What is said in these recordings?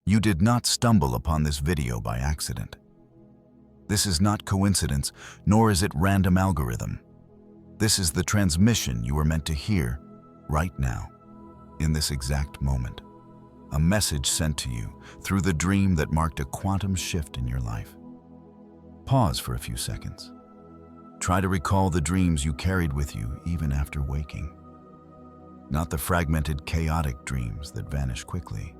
You did not stumble upon this video by accident. This is not coincidence, nor is it random algorithm. This is the transmission you were meant to hear right now, in this exact moment. A message sent to you through the dream that marked a quantum shift in your life. Pause for a few seconds. Try to recall the dreams you carried with you even after waking. Not the fragmented, chaotic dreams that vanish quickly,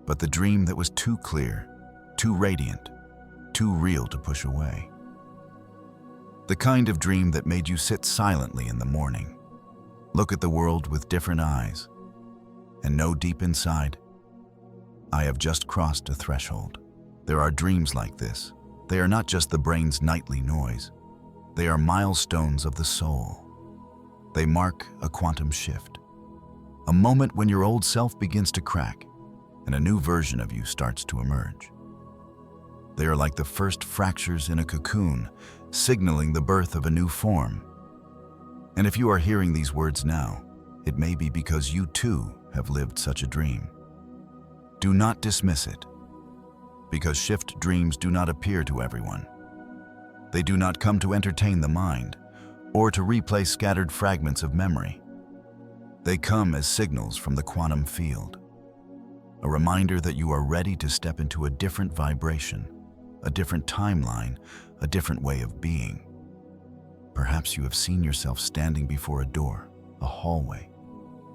but the dream that was too clear, too radiant, too real to push away. The kind of dream that made you sit silently in the morning, look at the world with different eyes, and know deep inside, I have just crossed a threshold. There are dreams like this. They are not just the brain's nightly noise. They are milestones of the soul. They mark a quantum shift, a moment when your old self begins to crack and a new version of you starts to emerge. They are like the first fractures in a cocoon, signaling the birth of a new form. And if you are hearing these words now, it may be because you too have lived such a dream. Do not dismiss it, because shift dreams do not appear to everyone. They do not come to entertain the mind or to replay scattered fragments of memory. They come as signals from the quantum field, a reminder that you are ready to step into a different vibration, a different timeline, a different way of being. Perhaps you have seen yourself standing before a door, a hallway,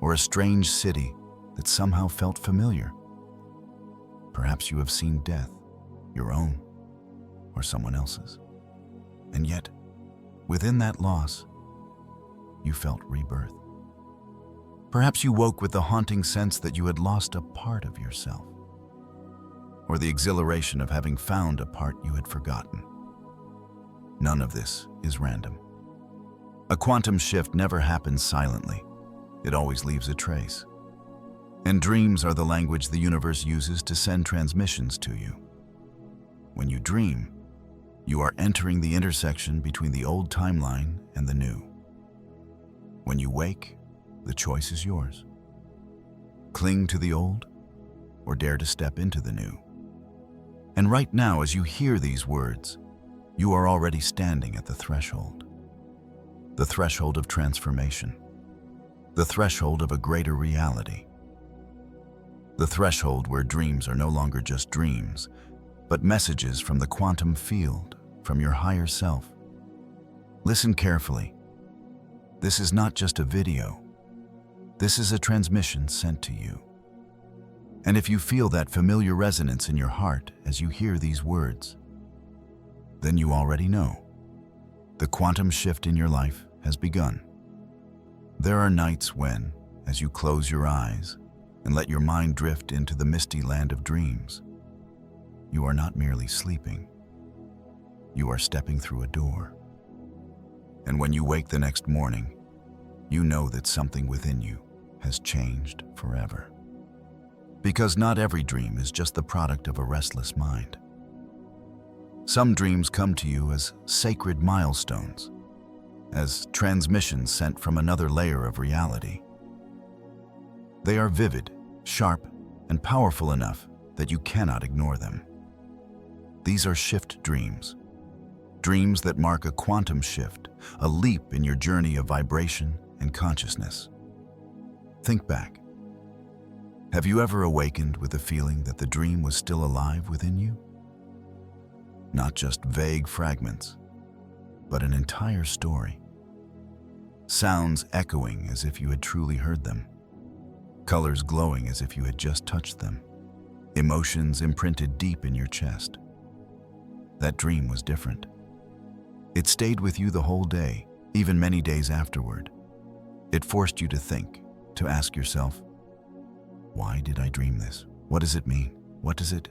or a strange city that somehow felt familiar. Perhaps you have seen death, your own or someone else's. And yet, within that loss, you felt rebirth. Perhaps you woke with the haunting sense that you had lost a part of yourself, or the exhilaration of having found a part you had forgotten. None of this is random. A quantum shift never happens silently. It always leaves a trace. And dreams are the language the universe uses to send transmissions to you. When you dream, you are entering the intersection between the old timeline and the new. When you wake, the choice is yours. Cling to the old, or dare to step into the new. And right now, as you hear these words, you are already standing at the threshold. The threshold of transformation. The threshold of a greater reality. The threshold where dreams are no longer just dreams, but messages from the quantum field, from your higher self. Listen carefully. This is not just a video. This is a transmission sent to you. And if you feel that familiar resonance in your heart as you hear these words, then you already know. The quantum shift in your life has begun. There are nights when, as you close your eyes and let your mind drift into the misty land of dreams, you are not merely sleeping. You are stepping through a door. And when you wake the next morning, you know that something within you has changed forever. Because not every dream is just the product of a restless mind. Some dreams come to you as sacred milestones, as transmissions sent from another layer of reality. They are vivid, sharp, and powerful enough that you cannot ignore them. These are shift dreams, dreams that mark a quantum shift, a leap in your journey of vibration and consciousness. Think back. Have you ever awakened with the feeling that the dream was still alive within you? Not just vague fragments, but an entire story. Sounds echoing as if you had truly heard them. Colors glowing as if you had just touched them. Emotions imprinted deep in your chest. That dream was different. It stayed with you the whole day, even many days afterward. It forced you to think, to ask yourself, why did I dream this? What does it mean? What does it?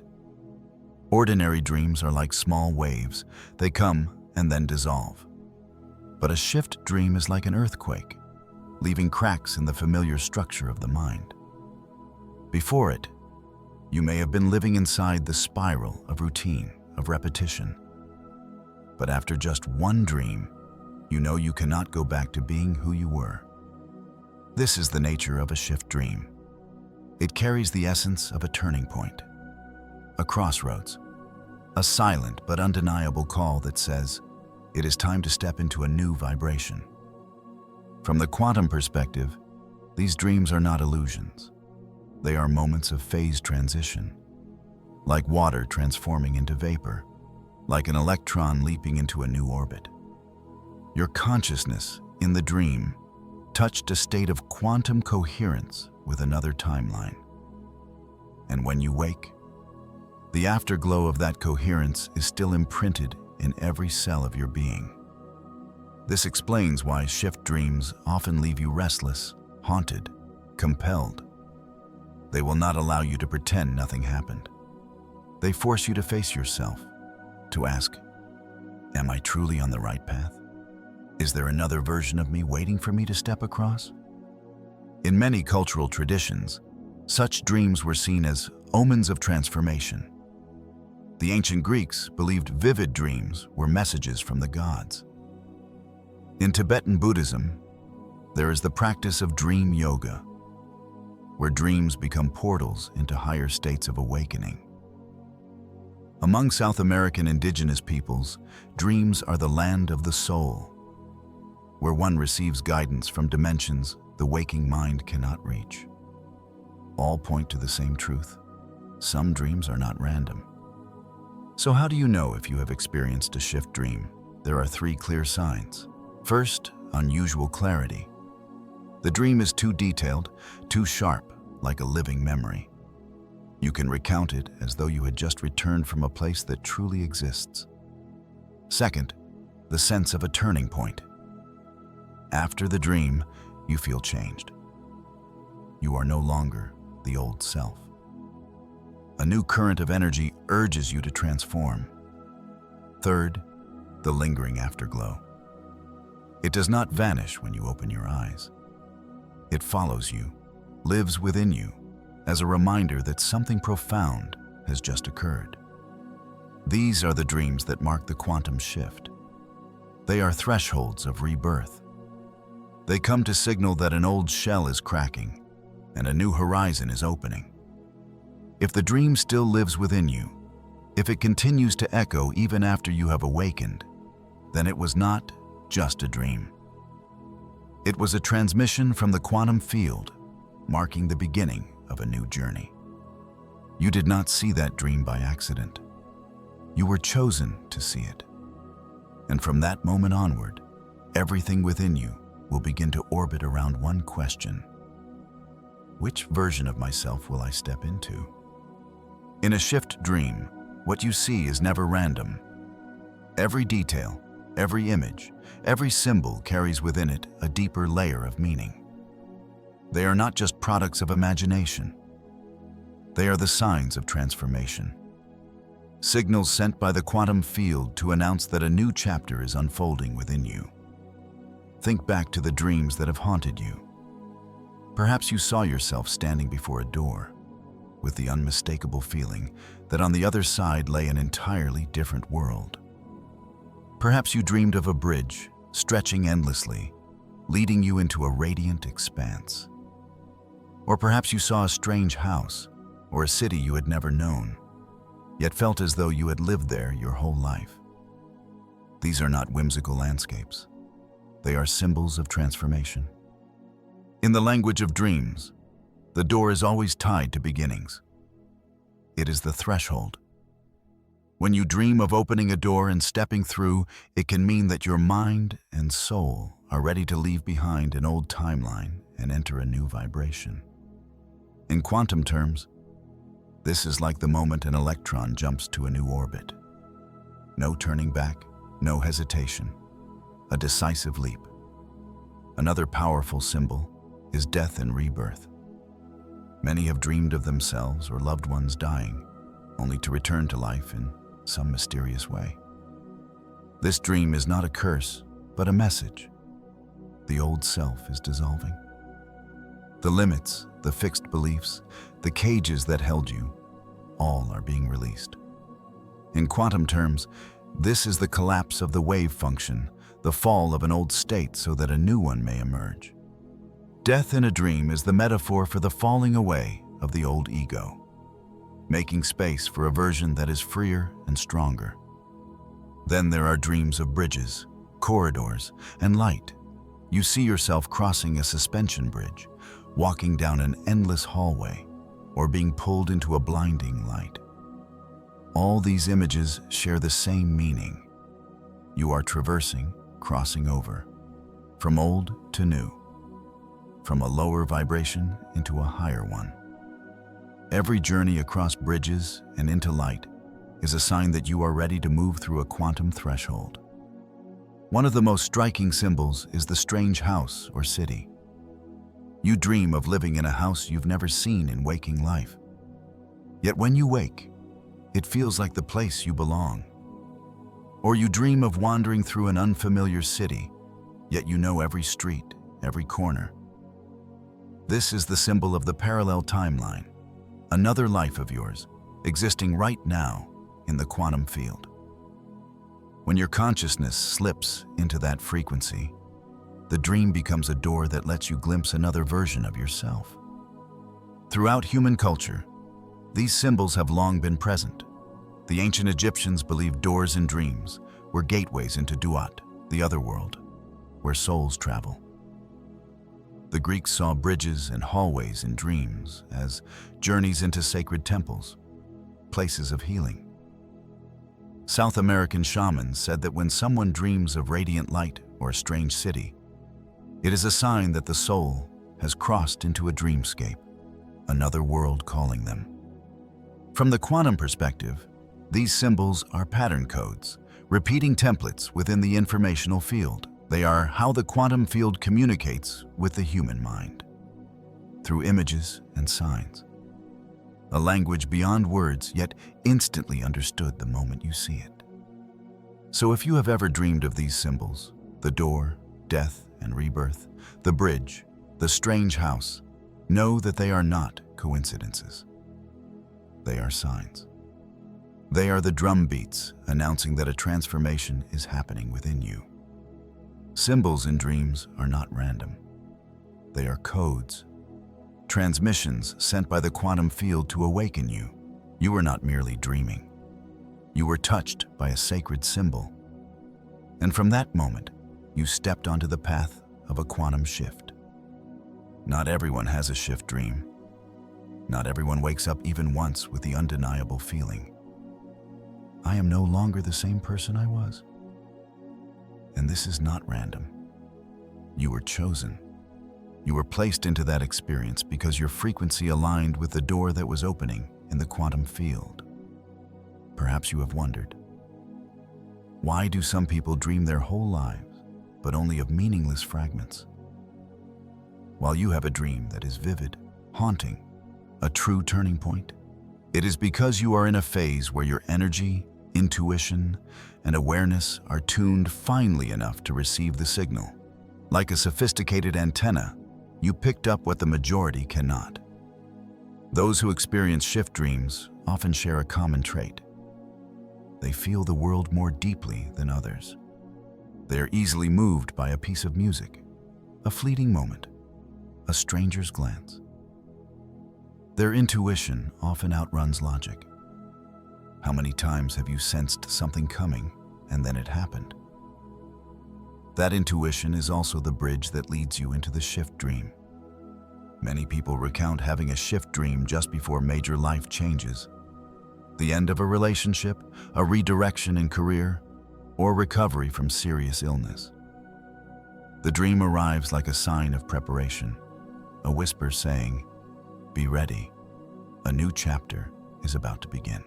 Ordinary dreams are like small waves. They come and then dissolve. But a shift dream is like an earthquake, leaving cracks in the familiar structure of the mind. Before it, you may have been living inside the spiral of routine, of repetition. But after just one dream, you know you cannot go back to being who you were. This is the nature of a shift dream. It carries the essence of a turning point, a crossroads, a silent but undeniable call that says, it is time to step into a new vibration. From the quantum perspective, these dreams are not illusions. They are moments of phase transition, like water transforming into vapor, like an electron leaping into a new orbit. Your consciousness, in the dream, touched a state of quantum coherence with another timeline. And when you wake, the afterglow of that coherence is still imprinted in every cell of your being. This explains why shift dreams often leave you restless, haunted, compelled. They will not allow you to pretend nothing happened. They force you to face yourself, to ask, am I truly on the right path? Is there another version of me waiting for me to step across? In many cultural traditions, such dreams were seen as omens of transformation. The ancient Greeks believed vivid dreams were messages from the gods. In Tibetan Buddhism, there is the practice of dream yoga, where dreams become portals into higher states of awakening. Among South American indigenous peoples, dreams are the land of the soul, where one receives guidance from dimensions the waking mind cannot reach. All point to the same truth. Some dreams are not random. So how do you know if you have experienced a shift dream? There are 3 clear signs. First, unusual clarity. The dream is too detailed, too sharp, like a living memory. You can recount it as though you had just returned from a place that truly exists. Second, the sense of a turning point. After the dream, you feel changed. You are no longer the old self. A new current of energy urges you to transform. Third, the lingering afterglow. It does not vanish when you open your eyes. It follows you, lives within you, as a reminder that something profound has just occurred. These are the dreams that mark the quantum shift. They are thresholds of rebirth. They come to signal that an old shell is cracking and a new horizon is opening. If the dream still lives within you, if it continues to echo even after you have awakened, then it was not just a dream. It was a transmission from the quantum field, marking the beginning of a new journey. You did not see that dream by accident. You were chosen to see it. And from that moment onward, everything within you will begin to orbit around one question. Which version of myself will I step into? In a shift dream, what you see is never random. Every detail, every image, every symbol carries within it a deeper layer of meaning. They are not just products of imagination. They are the signs of transformation. Signals sent by the quantum field to announce that a new chapter is unfolding within you. Think back to the dreams that have haunted you. Perhaps you saw yourself standing before a door, with the unmistakable feeling that on the other side lay an entirely different world. Perhaps you dreamed of a bridge stretching endlessly, leading you into a radiant expanse. Or perhaps you saw a strange house or a city you had never known, yet felt as though you had lived there your whole life. These are not whimsical landscapes. They are symbols of transformation. In the language of dreams, the door is always tied to beginnings. It is the threshold. When you dream of opening a door and stepping through, it can mean that your mind and soul are ready to leave behind an old timeline and enter a new vibration. In quantum terms, this is like the moment an electron jumps to a new orbit. No turning back, no hesitation, a decisive leap. Another powerful symbol is death and rebirth. Many have dreamed of themselves or loved ones dying, only to return to life in some mysterious way. This dream is not a curse, but a message. The old self is dissolving. The limits, the fixed beliefs, the cages that held you, all are being released. In quantum terms, this is the collapse of the wave function, the fall of an old state so that a new one may emerge. Death in a dream is the metaphor for the falling away of the old ego. making space for a version that is freer and stronger. Then there are dreams of bridges, corridors, and light. You see yourself crossing a suspension bridge, walking down an endless hallway, or being pulled into a blinding light. All these images share the same meaning. You are traversing, crossing over, from old to new, from a lower vibration into a higher one. Every journey across bridges and into light is a sign that you are ready to move through a quantum threshold. One of the most striking symbols is the strange house or city. You dream of living in a house you've never seen in waking life. Yet when you wake, it feels like the place you belong. Or you dream of wandering through an unfamiliar city, yet you know every street, every corner. This is the symbol of the parallel timeline, another life of yours, existing right now in the quantum field. When your consciousness slips into that frequency, the dream becomes a door that lets you glimpse another version of yourself. Throughout human culture, these symbols have long been present. The ancient Egyptians believed doors in dreams were gateways into Duat, the other world, where souls travel. The Greeks saw bridges and hallways in dreams as journeys into sacred temples, places of healing. South American shamans said that when someone dreams of radiant light or a strange city, it is a sign that the soul has crossed into a dreamscape, another world calling them. From the quantum perspective, these symbols are pattern codes, repeating templates within the informational field. They are how the quantum field communicates with the human mind, through images and signs. A language beyond words, yet instantly understood the moment you see it. So if you have ever dreamed of these symbols, the door, death and rebirth, the bridge, the strange house, know that they are not coincidences. They are signs. They are the drum beats announcing that a transformation is happening within you. Symbols in dreams are not random. They are codes, transmissions sent by the quantum field to awaken you. You were not merely dreaming. You were touched by a sacred symbol. And from that moment, you stepped onto the path of a quantum shift. Not everyone has a shift dream. Not everyone wakes up even once with the undeniable feeling, I am no longer the same person I was. And this is not random. You were chosen. You were placed into that experience because your frequency aligned with the door that was opening in the quantum field. Perhaps you have wondered, why do some people dream their whole lives, but only of meaningless fragments? While you have a dream that is vivid, haunting, a true turning point, it is because you are in a phase where your energy, intuition, and awareness are tuned finely enough to receive the signal. Like a sophisticated antenna, you picked up what the majority cannot. Those who experience shift dreams often share a common trait. They feel the world more deeply than others. They are easily moved by a piece of music, a fleeting moment, a stranger's glance. Their intuition often outruns logic. How many times have you sensed something coming and then it happened? That intuition is also the bridge that leads you into the shift dream. Many people recount having a shift dream just before major life changes. The end of a relationship, a redirection in career, or recovery from serious illness. The dream arrives like a sign of preparation, a whisper saying, "Be ready, a new chapter is about to begin."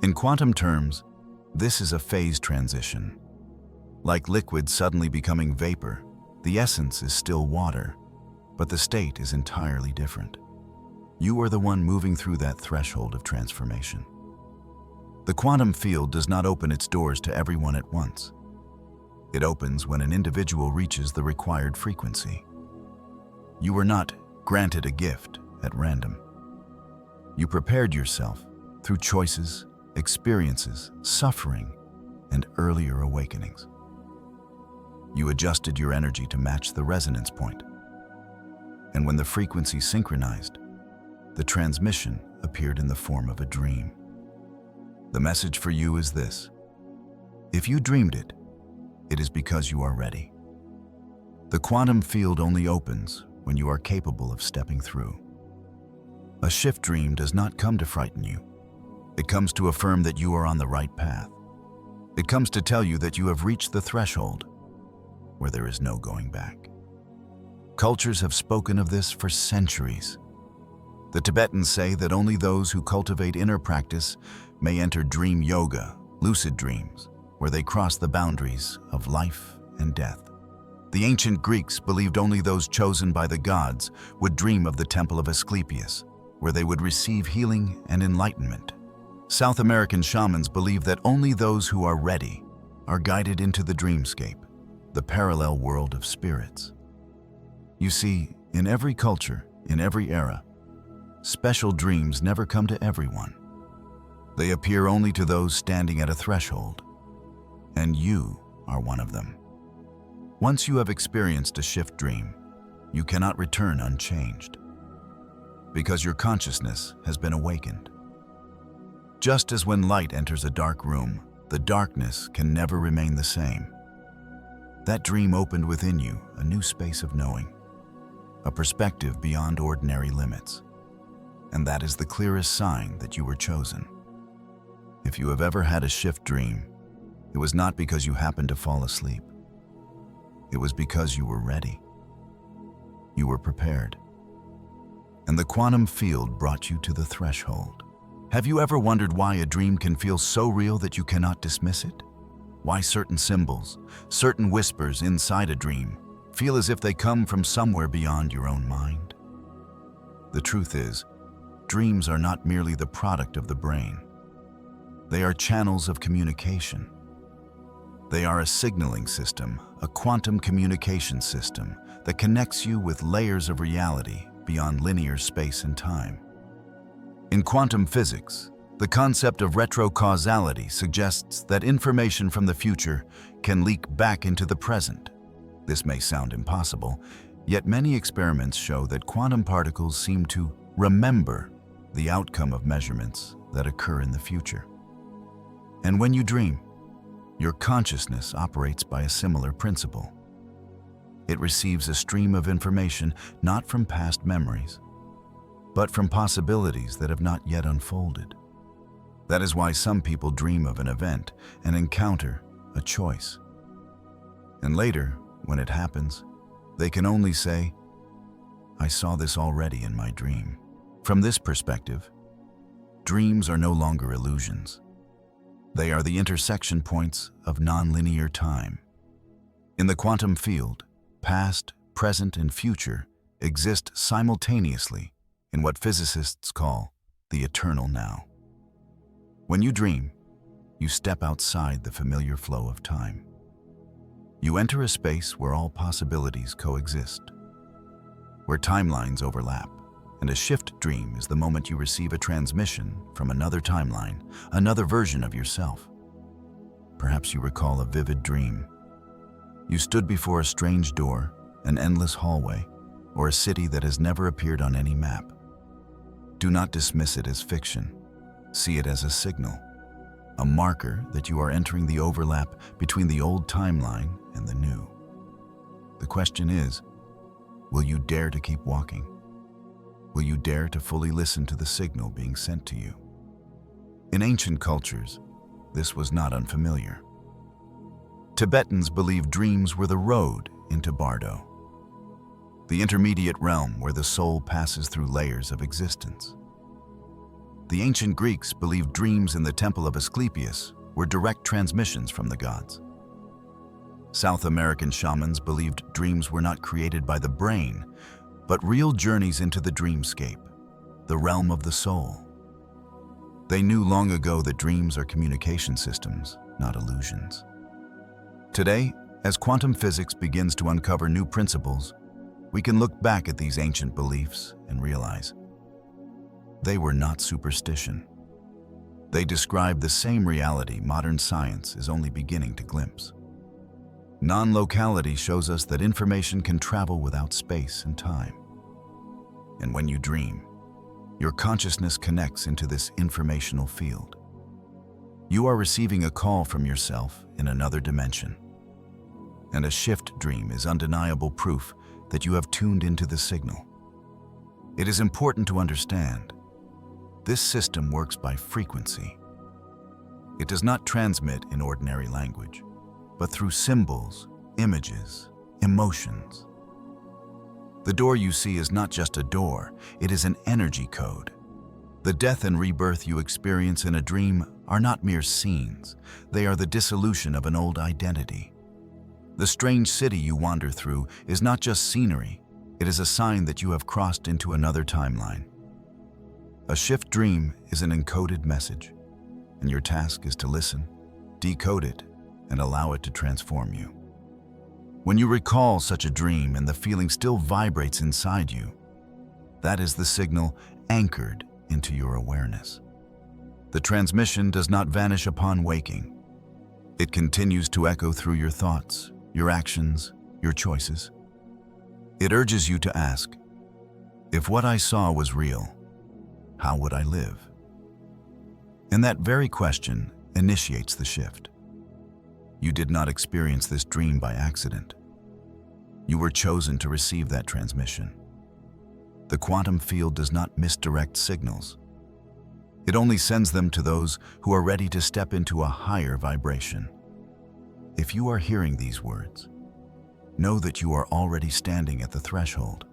In quantum terms, this is a phase transition. Like liquid suddenly becoming vapor, the essence is still water, but the state is entirely different. You are the one moving through that threshold of transformation. The quantum field does not open its doors to everyone at once. It opens when an individual reaches the required frequency. You were not granted a gift at random. You prepared yourself through choices, experiences, suffering, and earlier awakenings. You adjusted your energy to match the resonance point. And when the frequency synchronized, the transmission appeared in the form of a dream. The message for you is this: if you dreamed it, it is because you are ready. The quantum field only opens when you are capable of stepping through. A shift dream does not come to frighten you. It comes to affirm that you are on the right path. It comes to tell you that you have reached the threshold where there is no going back. Cultures have spoken of this for centuries. The Tibetans say that only those who cultivate inner practice may enter dream yoga, lucid dreams, where they cross the boundaries of life and death. The ancient Greeks believed only those chosen by the gods would dream of the temple of Asclepius, where they would receive healing and enlightenment. South American shamans believe that only those who are ready are guided into the dreamscape, the parallel world of spirits. You see, in every culture, in every era, special dreams never come to everyone. They appear only to those standing at a threshold, and you are one of them. Once you have experienced a shift dream, you cannot return unchanged, because your consciousness has been awakened. Just as when light enters a dark room, the darkness can never remain the same. That dream opened within you a new space of knowing, a perspective beyond ordinary limits. And that is the clearest sign that you were chosen. If you have ever had a shift dream, it was not because you happened to fall asleep. It was because you were ready. You were prepared. And the quantum field brought you to the threshold. Have you ever wondered why a dream can feel so real that you cannot dismiss it? Why certain symbols, certain whispers inside a dream feel as if they come from somewhere beyond your own mind? The truth is, dreams are not merely the product of the brain. They are channels of communication. They are a signaling system, a quantum communication system that connects you with layers of reality beyond linear space and time. In quantum physics, the concept of retrocausality suggests that information from the future can leak back into the present. This may sound impossible, yet many experiments show that quantum particles seem to remember the outcome of measurements that occur in the future. And when you dream, your consciousness operates by a similar principle. It receives a stream of information not from past memories, but from possibilities that have not yet unfolded. That is why some people dream of an event, an encounter, a choice. And later, when it happens, they can only say, "I saw this already in my dream." From this perspective, dreams are no longer illusions. They are the intersection points of nonlinear time. In the quantum field, past, present, and future exist simultaneously in what physicists call the eternal now. When you dream, you step outside the familiar flow of time. You enter a space where all possibilities coexist, where timelines overlap, and a shift dream is the moment you receive a transmission from another timeline, another version of yourself. Perhaps you recall a vivid dream. You stood before a strange door, an endless hallway, or a city that has never appeared on any map. Do not dismiss it as fiction. See it as a signal, a marker that you are entering the overlap between the old timeline and the new. The question is, will you dare to keep walking? Will you dare to fully listen to the signal being sent to you? In ancient cultures, this was not unfamiliar. Tibetans believed dreams were the road into Bardo, the intermediate realm where the soul passes through layers of existence. The ancient Greeks believed dreams in the temple of Asclepius were direct transmissions from the gods. South American shamans believed dreams were not created by the brain, but real journeys into the dreamscape, the realm of the soul. They knew long ago that dreams are communication systems, not illusions. Today, as quantum physics begins to uncover new principles, we can look back at these ancient beliefs and realize they were not superstition. They describe the same reality modern science is only beginning to glimpse. Non-locality shows us that information can travel without space and time. And when you dream, your consciousness connects into this informational field. You are receiving a call from yourself in another dimension. And a shift dream is undeniable proof that you have tuned into the signal. It is important to understand, this system works by frequency. It does not transmit in ordinary language, but through symbols, images, emotions. The door you see is not just a door, it is an energy code. The death and rebirth you experience in a dream are not mere scenes, they are the dissolution of an old identity. The strange city you wander through is not just scenery, it is a sign that you have crossed into another timeline. A shift dream is an encoded message, and your task is to listen, decode it, and allow it to transform you. When you recall such a dream and the feeling still vibrates inside you, that is the signal anchored into your awareness. The transmission does not vanish upon waking. It continues to echo through your thoughts, your actions, your choices. It urges you to ask, if what I saw was real, how would I live? And that very question initiates the shift. You did not experience this dream by accident. You were chosen to receive that transmission. The quantum field does not misdirect signals. It only sends them to those who are ready to step into a higher vibration. If you are hearing these words, know that you are already standing at the threshold.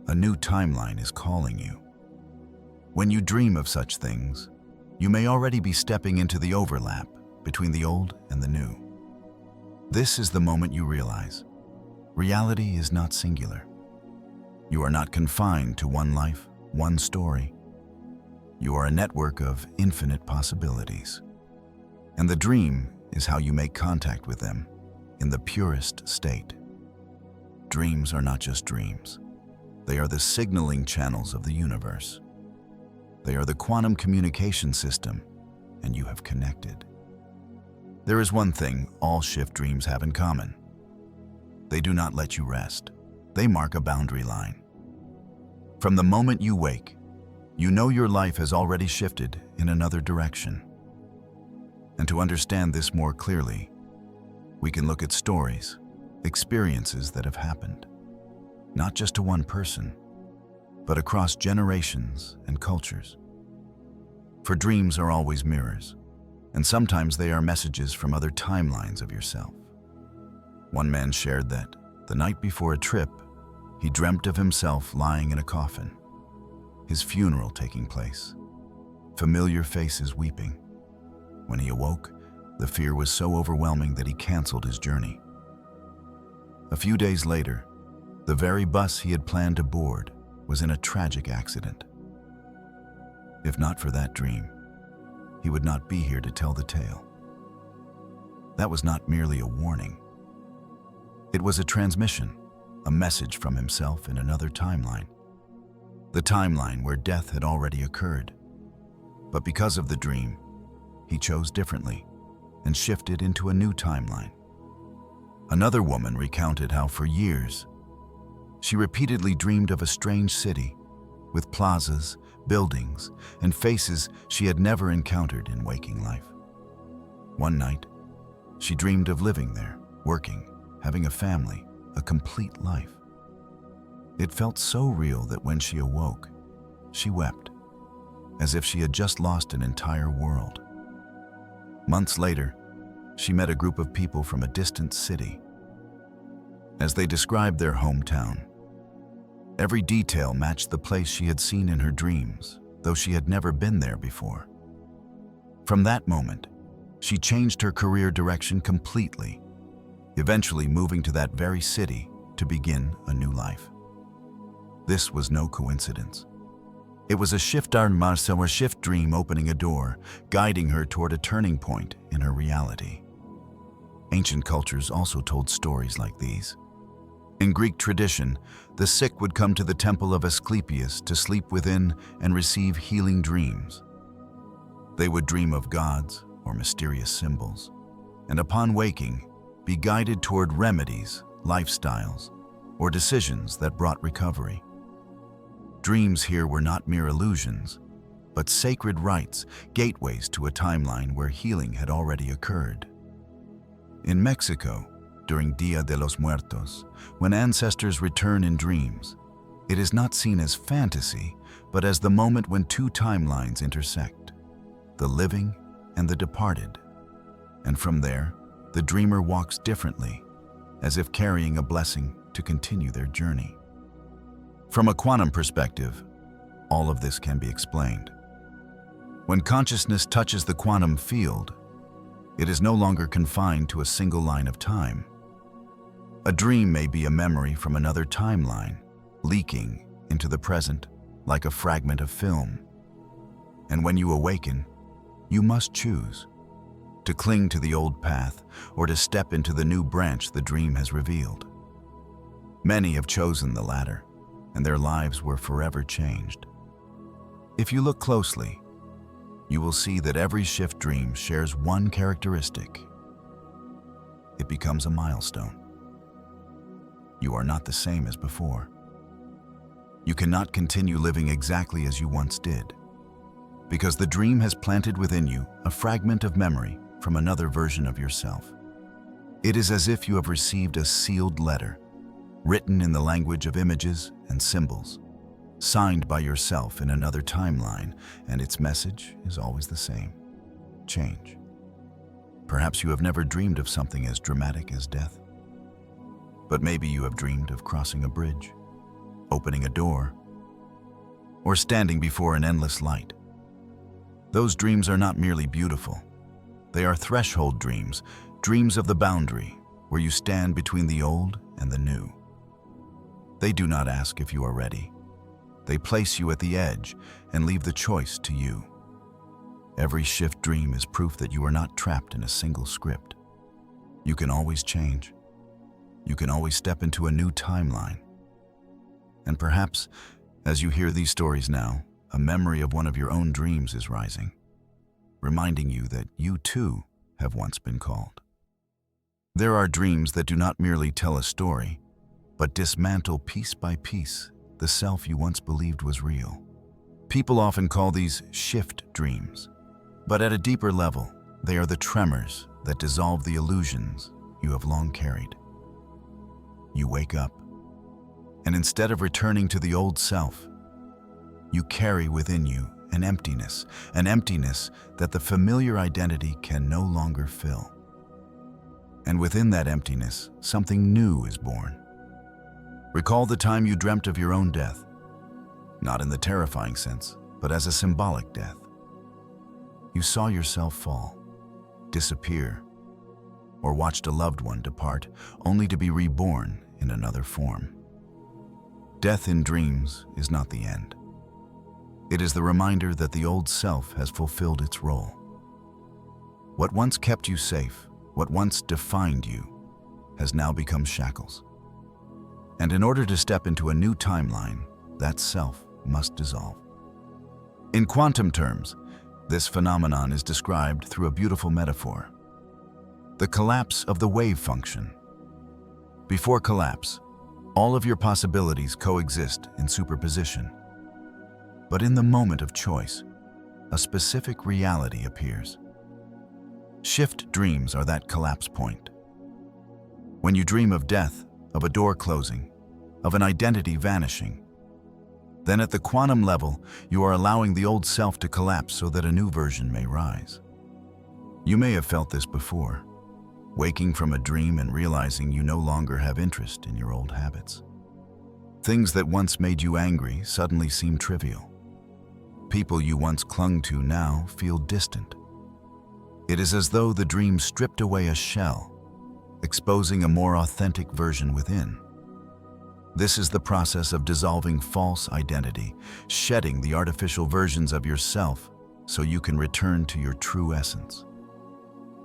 A new timeline is calling you. When you dream of such things, you may already be stepping into the overlap between the old and the new. This is the moment you realize, reality is not singular. You are not confined to one life, one story. You are a network of infinite possibilities. And the dream is how you make contact with them in the purest state. Dreams are not just dreams. They are the signaling channels of the universe. They are the quantum communication system, and you have connected. There is one thing all shift dreams have in common. They do not let you rest. They mark a boundary line. From the moment you wake, you know your life has already shifted in another direction. And to understand this more clearly, we can look at stories, experiences that have happened, not just to one person, but across generations and cultures. For dreams are always mirrors, and sometimes they are messages from other timelines of yourself. One man shared that, the night before a trip, he dreamt of himself lying in a coffin, his funeral taking place, familiar faces weeping. When he awoke, the fear was so overwhelming that he canceled his journey. A few days later, the very bus he had planned to board was in a tragic accident. If not for that dream, he would not be here to tell the tale. That was not merely a warning. It was a transmission, a message from himself in another timeline. The timeline where death had already occurred. But because of the dream, he chose differently and shifted into a new timeline. Another woman recounted how for years, she repeatedly dreamed of a strange city with plazas, buildings, and faces she had never encountered in waking life. One night, she dreamed of living there, working, having a family, a complete life. It felt so real that when she awoke, she wept, as if she had just lost an entire world. Months later, she met a group of people from a distant city. As they described their hometown, every detail matched the place she had seen in her dreams, though she had never been there before. From that moment, she changed her career direction completely, eventually moving to that very city to begin a new life. This was no coincidence. It was a shift dream opening a door, guiding her toward a turning point in her reality. Ancient cultures also told stories like these. In Greek tradition, the sick would come to the temple of Asclepius to sleep within and receive healing dreams. They would dream of gods or mysterious symbols, and upon waking, be guided toward remedies, lifestyles, or decisions that brought recovery. Dreams here were not mere illusions, but sacred rites, gateways to a timeline where healing had already occurred. In Mexico, during Dia de los Muertos, when ancestors return in dreams, it is not seen as fantasy, but as the moment when two timelines intersect, the living and the departed. And from there, the dreamer walks differently, as if carrying a blessing to continue their journey. From a quantum perspective, all of this can be explained. When consciousness touches the quantum field, it is no longer confined to a single line of time. A dream may be a memory from another timeline, leaking into the present like a fragment of film. And when you awaken, you must choose to cling to the old path or to step into the new branch the dream has revealed. Many have chosen the latter, and their lives were forever changed. If you look closely, you will see that every shift dream shares one characteristic. It becomes a milestone. You are not the same as before. You cannot continue living exactly as you once did, because the dream has planted within you a fragment of memory from another version of yourself. It is as if you have received a sealed letter, written in the language of images and symbols, signed by yourself in another timeline, and its message is always the same: change. Perhaps you have never dreamed of something as dramatic as death. But maybe you have dreamed of crossing a bridge, opening a door, or standing before an endless light. Those dreams are not merely beautiful. They are threshold dreams, dreams of the boundary, where you stand between the old and the new. They do not ask if you are ready. They place you at the edge and leave the choice to you. Every shift dream is proof that you are not trapped in a single script. You can always change. You can always step into a new timeline. And perhaps, as you hear these stories now, a memory of one of your own dreams is rising, reminding you that you too have once been called. There are dreams that do not merely tell a story, but dismantle piece by piece the self you once believed was real. People often call these shift dreams, but at a deeper level, they are the tremors that dissolve the illusions you have long carried. You wake up, and instead of returning to the old self, you carry within you an emptiness that the familiar identity can no longer fill. And within that emptiness, something new is born. Recall the time you dreamt of your own death, not in the terrifying sense, but as a symbolic death. You saw yourself fall, disappear, or watched a loved one depart, only to be reborn in another form. Death in dreams is not the end. It is the reminder that the old self has fulfilled its role. What once kept you safe, what once defined you, has now become shackles. And in order to step into a new timeline, that self must dissolve. In quantum terms, this phenomenon is described through a beautiful metaphor: the collapse of the wave function. Before collapse, all of your possibilities coexist in superposition. But in the moment of choice, a specific reality appears. Shift dreams are that collapse point. When you dream of death, of a door closing, of an identity vanishing, then at the quantum level, you are allowing the old self to collapse so that a new version may rise. You may have felt this before, waking from a dream and realizing you no longer have interest in your old habits. Things that once made you angry suddenly seem trivial. People you once clung to now feel distant. It is as though the dream stripped away a shell, exposing a more authentic version within. This is the process of dissolving false identity, shedding the artificial versions of yourself so you can return to your true essence.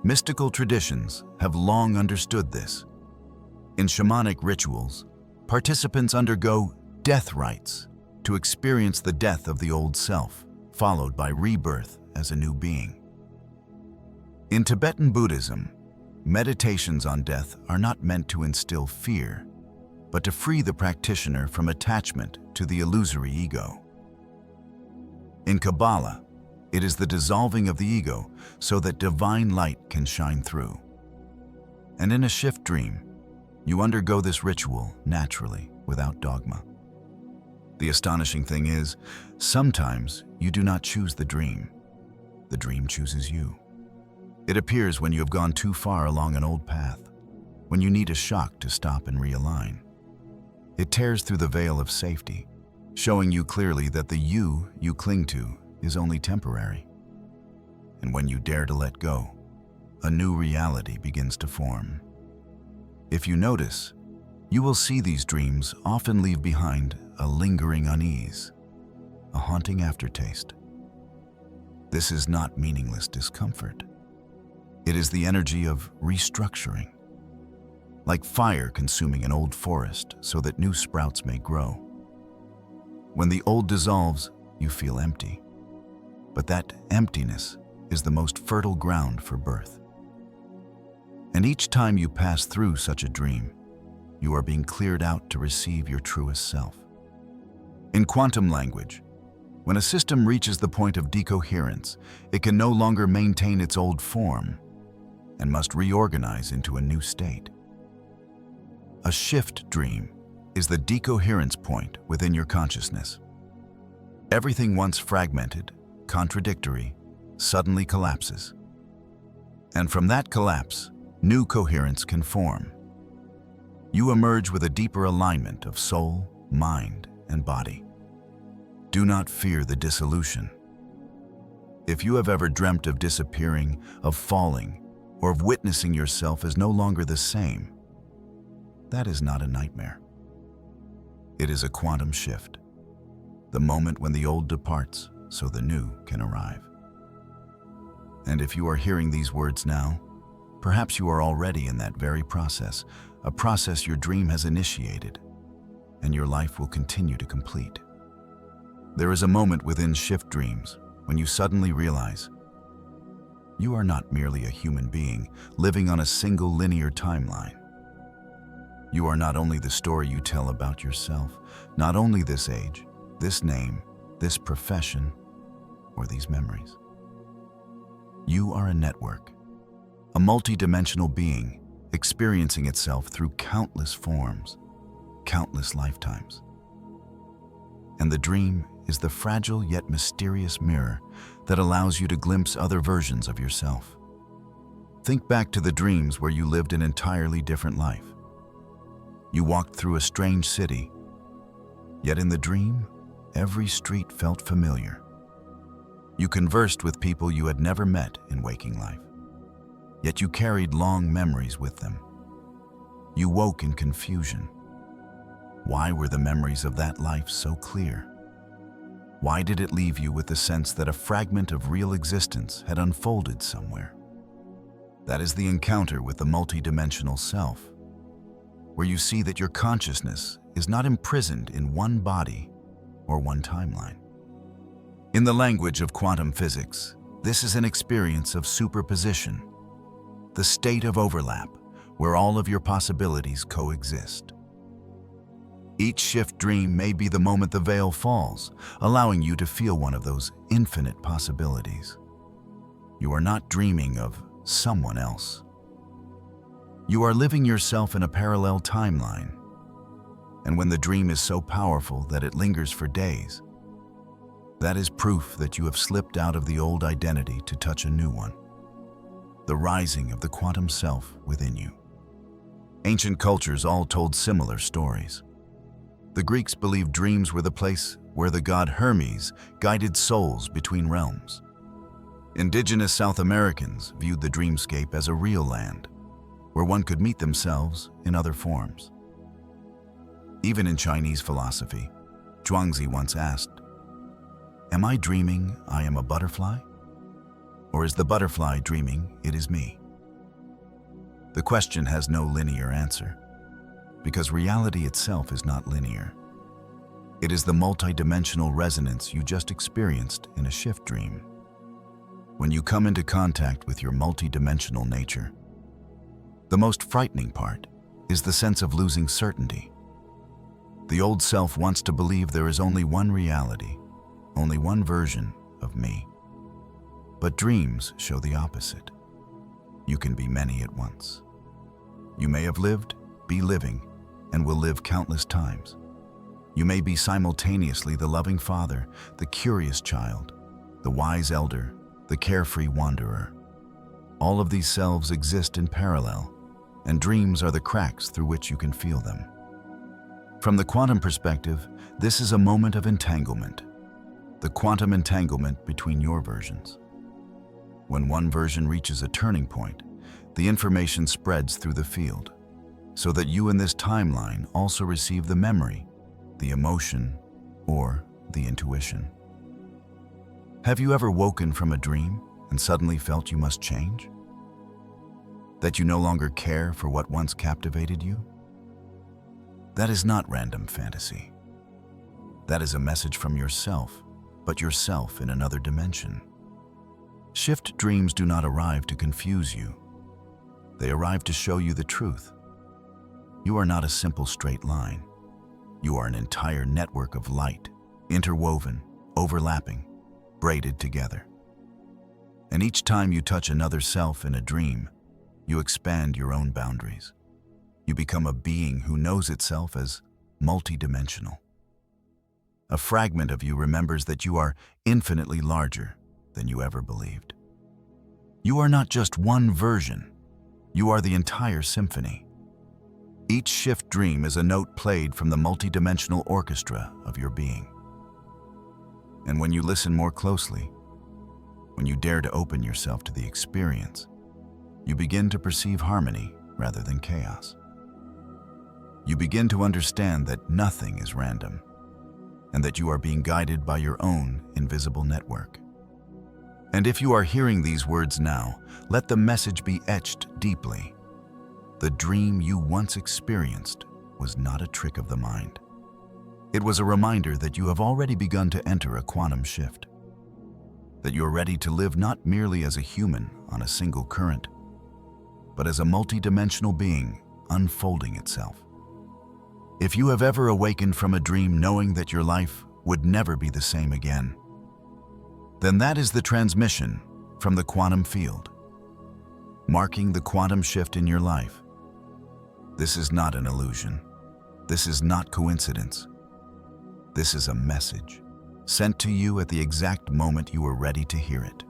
Mystical traditions have long understood this. In shamanic rituals, participants undergo death rites to experience the death of the old self, followed by rebirth as a new being. In Tibetan Buddhism, meditations on death are not meant to instill fear, but to free the practitioner from attachment to the illusory ego. In Kabbalah, it is the dissolving of the ego so that divine light can shine through. And in a shift dream, you undergo this ritual naturally, without dogma. The astonishing thing is, sometimes you do not choose the dream chooses you. It appears when you have gone too far along an old path, when you need a shock to stop and realign. It tears through the veil of safety, showing you clearly that the you cling to is only temporary. And when you dare to let go, a new reality begins to form. If you notice, you will see these dreams often leave behind a lingering unease, a haunting aftertaste. This is not meaningless discomfort. It is the energy of restructuring, like fire consuming an old forest so that new sprouts may grow. When the old dissolves, you feel empty, but that emptiness is the most fertile ground for birth. And each time you pass through such a dream, you are being cleared out to receive your truest self. In quantum language, when a system reaches the point of decoherence, it can no longer maintain its old form and must reorganize into a new state. A shift dream is the decoherence point within your consciousness. Everything once fragmented, contradictory, suddenly collapses. And from that collapse, new coherence can form. You emerge with a deeper alignment of soul, mind, and body. Do not fear the dissolution. If you have ever dreamt of disappearing, of falling, or of witnessing yourself as no longer the same, that is not a nightmare. It is a quantum shift, the moment when the old departs so the new can arrive. And if you are hearing these words now, perhaps you are already in that very process, a process your dream has initiated, and your life will continue to complete. There is a moment within shift dreams when you suddenly realize you are not merely a human being living on a single linear timeline. You are not only the story you tell about yourself, not only this age, this name, this profession, or these memories. You are a network, a multidimensional being experiencing itself through countless forms, countless lifetimes. And the dream is the fragile yet mysterious mirror that allows you to glimpse other versions of yourself. Think back to the dreams where you lived an entirely different life. You walked through a strange city, yet in the dream, every street felt familiar. You conversed with people you had never met in waking life, yet you carried long memories with them. You woke in confusion. Why were the memories of that life so clear? Why did it leave you with the sense that a fragment of real existence had unfolded somewhere? That is the encounter with the multidimensional self, where you see that your consciousness is not imprisoned in one body or one timeline. In the language of quantum physics, this is an experience of superposition, the state of overlap where all of your possibilities coexist. Each shift dream may be the moment the veil falls, allowing you to feel one of those infinite possibilities. You are not dreaming of someone else. You are living yourself in a parallel timeline. And when the dream is so powerful that it lingers for days, that is proof that you have slipped out of the old identity to touch a new one, the rising of the quantum self within you. Ancient cultures all told similar stories. The Greeks believed dreams were the place where the god Hermes guided souls between realms. Indigenous South Americans viewed the dreamscape as a real land, where one could meet themselves in other forms. Even in Chinese philosophy, Zhuangzi once asked, "Am I dreaming I am a butterfly? Or is the butterfly dreaming it is me?" The question has no linear answer, because reality itself is not linear. It is the multidimensional resonance you just experienced in a shift dream. When you come into contact with your multidimensional nature, the most frightening part is the sense of losing certainty. The old self wants to believe there is only one reality, only one version of me. But dreams show the opposite. You can be many at once. You may have lived, be living, and will live countless times. You may be simultaneously the loving father, the curious child, the wise elder, the carefree wanderer. All of these selves exist in parallel, and dreams are the cracks through which you can feel them. From the quantum perspective, this is a moment of entanglement, the quantum entanglement between your versions. When one version reaches a turning point, the information spreads through the field, so that you in this timeline also receive the memory, the emotion, or the intuition. Have you ever woken from a dream and suddenly felt you must change? That you no longer care for what once captivated you? That is not random fantasy. That is a message from yourself, but yourself in another dimension. Shift dreams do not arrive to confuse you. They arrive to show you the truth. You are not a simple straight line. You are an entire network of light, interwoven, overlapping, braided together. And each time you touch another self in a dream, you expand your own boundaries. You become a being who knows itself as multidimensional. A fragment of you remembers that you are infinitely larger than you ever believed. You are not just one version. You are the entire symphony. Each shift dream is a note played from the multidimensional orchestra of your being. And when you listen more closely, when you dare to open yourself to the experience, you begin to perceive harmony rather than chaos. You begin to understand that nothing is random, and that you are being guided by your own invisible network. And if you are hearing these words now, let the message be etched deeply. The dream you once experienced was not a trick of the mind. It was a reminder that you have already begun to enter a quantum shift, that you are ready to live not merely as a human on a single current, but as a multidimensional being unfolding itself. If you have ever awakened from a dream knowing that your life would never be the same again, then that is the transmission from the quantum field, marking the quantum shift in your life. This is not an illusion. This is not coincidence. This is a message sent to you at the exact moment you are ready to hear it.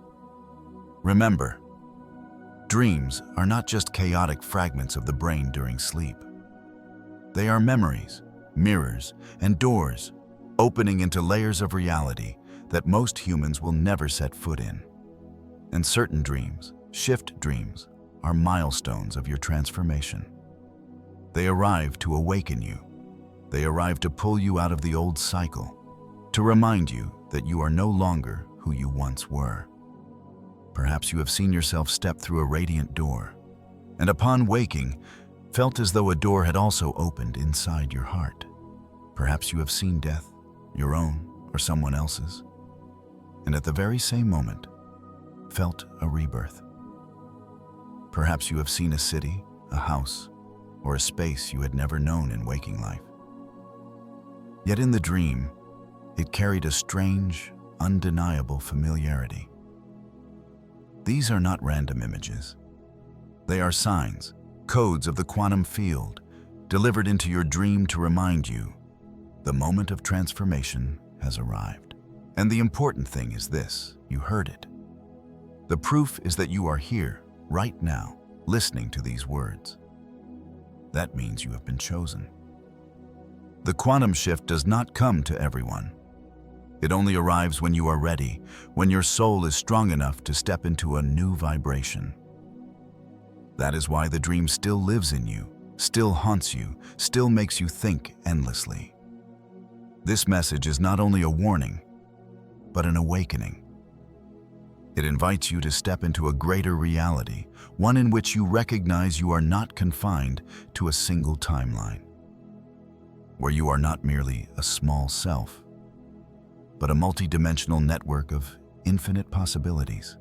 Remember, dreams are not just chaotic fragments of the brain during sleep. They are memories, mirrors, and doors opening into layers of reality that most humans will never set foot in. And certain dreams, shift dreams, are milestones of your transformation. They arrive to awaken you. They arrive to pull you out of the old cycle, to remind you that you are no longer who you once were. Perhaps you have seen yourself step through a radiant door, and upon waking, felt as though a door had also opened inside your heart. Perhaps you have seen death, your own or someone else's, and at the very same moment, felt a rebirth. Perhaps you have seen a city, a house, or a space you had never known in waking life. Yet in the dream, it carried a strange, undeniable familiarity. These are not random images. They are signs, codes of the quantum field, delivered into your dream to remind you the moment of transformation has arrived. And the important thing is this: you heard it. The proof is that you are here, right now, listening to these words. That means you have been chosen. The quantum shift does not come to everyone. It only arrives when you are ready, when your soul is strong enough to step into a new vibration. That is why the dream still lives in you, still haunts you, still makes you think endlessly. This message is not only a warning, but an awakening. It invites you to step into a greater reality, one in which you recognize you are not confined to a single timeline, where you are not merely a small self, but a multidimensional network of infinite possibilities.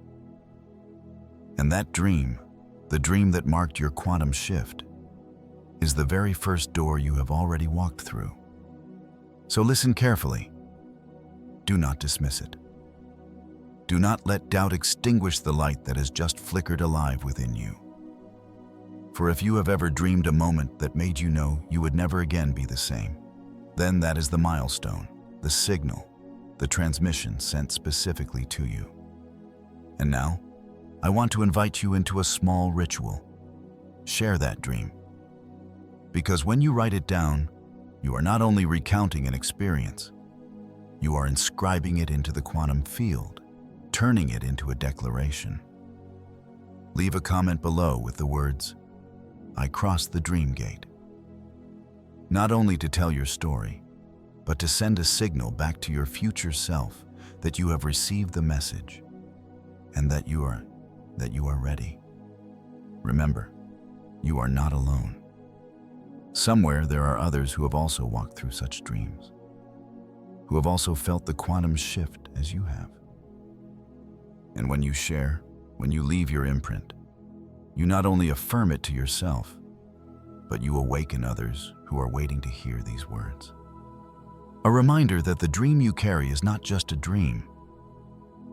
And that dream, the dream that marked your quantum shift, is the very first door you have already walked through. So listen carefully. Do not dismiss it. Do not let doubt extinguish the light that has just flickered alive within you. For if you have ever dreamed a moment that made you know you would never again be the same, then that is the milestone, the signal, the transmission sent specifically to you. And now, I want to invite you into a small ritual. Share that dream. Because when you write it down, you are not only recounting an experience, you are inscribing it into the quantum field, turning it into a declaration. Leave a comment below with the words, "I crossed the dream gate." Not only to tell your story, but to send a signal back to your future self that you have received the message and that you are ready. Remember, you are not alone. Somewhere there are others who have also walked through such dreams, who have also felt the quantum shift as you have. And when you share, when you leave your imprint, you not only affirm it to yourself, but you awaken others who are waiting to hear these words. A reminder that the dream you carry is not just a dream.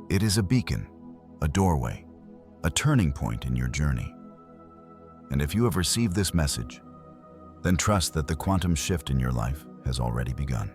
It is a beacon, a doorway, a turning point in your journey. And if you have received this message, then trust that the quantum shift in your life has already begun.